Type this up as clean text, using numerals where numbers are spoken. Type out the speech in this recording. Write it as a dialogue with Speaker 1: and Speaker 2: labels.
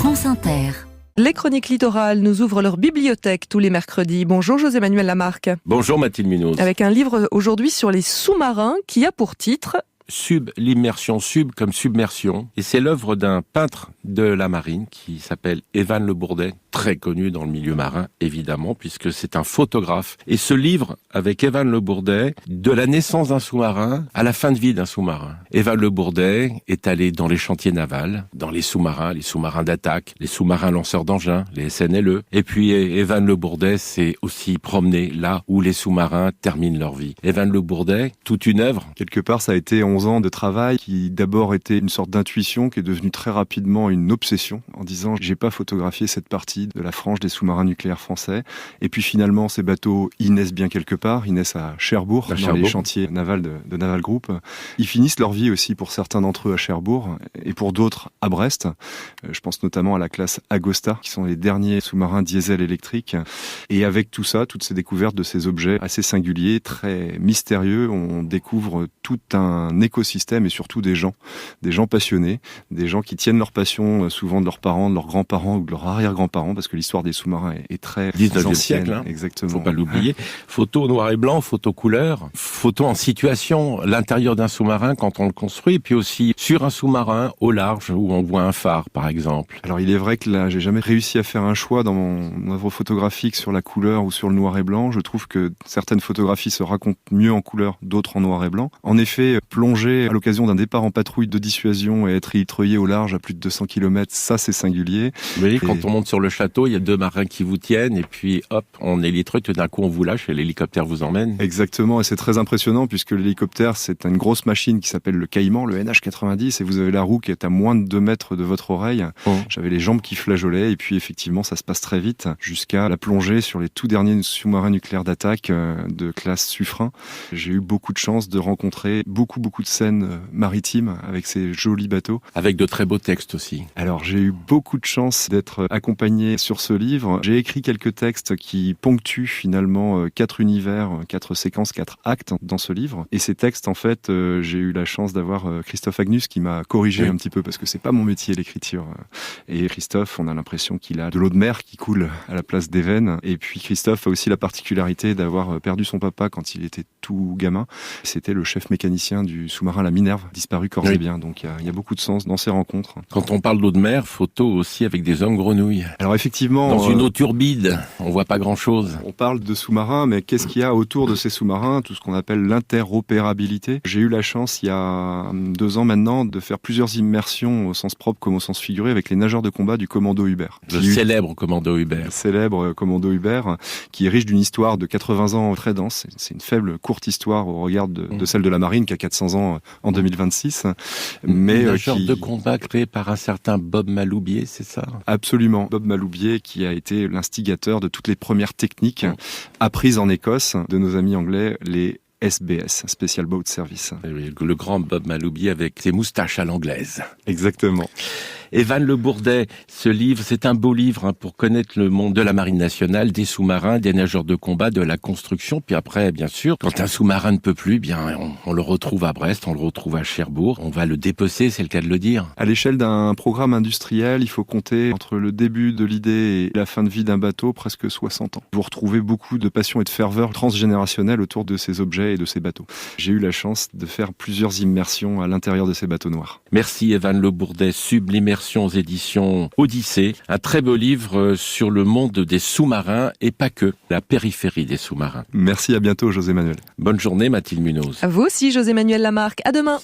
Speaker 1: France Inter.
Speaker 2: Les chroniques littorales nous ouvrent leur bibliothèque tous les mercredis. Bonjour José-Manuel Lamarque.
Speaker 3: Bonjour Mathilde Munoz.
Speaker 2: Avec un livre aujourd'hui sur les sous-marins qui a pour titre
Speaker 3: L'immersion, sub comme submersion. Et c'est l'œuvre d'un peintre de la marine qui s'appelle Evan Le Bourdet, très connu dans le milieu marin, évidemment, puisque c'est un photographe. Et ce livre, avec Evan Le Bourdet, de la naissance d'un sous-marin à la fin de vie d'un sous-marin. Evan Le Bourdet est allé dans les chantiers navals, dans les sous-marins d'attaque, les sous-marins lanceurs d'engins, les SNLE. Et puis Evan Le Bourdet s'est aussi promené là où les sous-marins terminent leur vie. Evan Le Bourdet, toute une œuvre.
Speaker 4: Quelque part, ça a été 11 ans de travail qui d'abord était une sorte d'intuition qui est devenue très rapidement une obsession en disant j'ai pas photographié cette partie de la frange des sous-marins nucléaires français. Et puis finalement, ces bateaux, ils naissent bien quelque part. Ils naissent à Cherbourg, dans les chantiers navals de Naval Group. Ils finissent leur vie aussi pour certains d'entre eux à Cherbourg et pour d'autres à Brest. Je pense notamment à la classe Agosta, qui sont les derniers sous-marins diesel électriques. Et avec tout ça, toutes ces découvertes de ces objets assez singuliers, très mystérieux, on découvre tout un écosystème et surtout des gens passionnés, des gens qui tiennent leur passion souvent de leurs parents, de leurs grands-parents ou de leurs arrière-grands-parents, parce que l'histoire des sous-marins est très
Speaker 3: 19e
Speaker 4: ancienne.
Speaker 3: siècle,
Speaker 4: Exactement.
Speaker 3: Faut pas l'oublier. Photo noir et blanc, photo couleur, photo en situation, l'intérieur d'un sous-marin quand on le construit, et puis aussi sur un sous-marin au large où on voit un phare, par exemple.
Speaker 4: Alors il est vrai que là, j'ai jamais réussi à faire un choix dans mon œuvre photographique sur la couleur ou sur le noir et blanc. Je trouve que certaines photographies se racontent mieux en couleur, d'autres en noir et blanc. En effet, plonger à l'occasion d'un départ en patrouille de dissuasion et être illitreuillé au large à plus de 200 km, ça c'est singulier.
Speaker 3: Vous voyez, quand on monte sur le château, il y a deux marins qui vous tiennent et puis hop, on est illitreuille, tout d'un coup on vous lâche et l'hélicoptère vous emmène.
Speaker 4: Exactement, et c'est très impressionnant puisque l'hélicoptère c'est une grosse machine qui s'appelle le Caïman, le NH90, et vous avez la roue qui est à moins de 2 mètres de votre oreille. J'avais les jambes qui flageolaient et puis effectivement ça se passe très vite jusqu'à la plongée sur les tout derniers sous-marins nucléaires d'attaque de classe Suffren. J'ai eu beaucoup de chance de rencontrer beaucoup de scènes maritimes avec ces jolis bateaux.
Speaker 3: Avec de très beaux textes aussi.
Speaker 4: Alors j'ai eu beaucoup de chance d'être accompagné sur ce livre. J'ai écrit quelques textes qui ponctuent finalement 4 univers, 4 séquences, 4 actes dans ce livre. Et ces textes, en fait, j'ai eu la chance d'avoir Christophe Agnus qui m'a corrigé un petit peu parce que c'est pas mon métier l'écriture. Et Christophe, on a l'impression qu'il a de l'eau de mer qui coule à la place des veines. Et puis Christophe a aussi la particularité d'avoir perdu son papa quand il était tout gamin. C'était le chef mécanicien du sous-marin La Minerve, disparu corps et bien. Donc il y a beaucoup de sens dans ces rencontres.
Speaker 3: Quand on parle d'eau de mer, photo aussi avec des hommes grenouilles.
Speaker 4: Alors effectivement,
Speaker 3: dans une eau turbide, on voit pas grand-chose.
Speaker 4: On parle de sous-marins, mais qu'est-ce qu'il y a autour de ces sous-marins? Tout ce qu'on appelle l'interopérabilité. J'ai eu la chance, il y a 2 ans maintenant, de faire plusieurs immersions au sens propre comme au sens figuré avec les nageurs de combat du commando Hubert.
Speaker 3: Le célèbre commando Hubert.
Speaker 4: Le célèbre commando Hubert, qui est riche d'une histoire de 80 ans très dense. C'est une faible, courte histoire au regard de celle de la marine qui a 400 ans en 2026.
Speaker 3: Mais nageur de combat créé par un certain Bob Maloubier, c'est ça?
Speaker 4: Absolument. Bob Maloubier qui a été l'instigateur de toutes les premières techniques apprises en Écosse de nos amis anglais, les SBS, Special Boat Service.
Speaker 3: Le grand Bob Maloubier avec ses moustaches à l'anglaise.
Speaker 4: Exactement.
Speaker 3: Evan Le Bourdet, ce livre, c'est un beau livre pour connaître le monde de la marine nationale, des sous-marins, des nageurs de combat, de la construction. Puis après, bien sûr, quand un sous-marin ne peut plus, bien, on le retrouve à Brest, on le retrouve à Cherbourg. On va le dépecer, c'est le cas de le dire.
Speaker 4: À l'échelle d'un programme industriel, il faut compter entre le début de l'idée et la fin de vie d'un bateau, presque 60 ans. Vous retrouvez beaucoup de passion et de ferveur transgénérationnelle autour de ces objets et de ces bateaux. J'ai eu la chance de faire plusieurs immersions à l'intérieur de ces bateaux noirs.
Speaker 3: Merci Evan Le Bourdet, Sublimmersion aux éditions Odyssée. Un très beau livre sur le monde des sous-marins et pas que, la périphérie des sous-marins.
Speaker 4: Merci, à bientôt José-Manuel.
Speaker 3: Bonne journée Mathilde Munoz.
Speaker 2: À vous aussi José-Manuel Lamarque. À demain.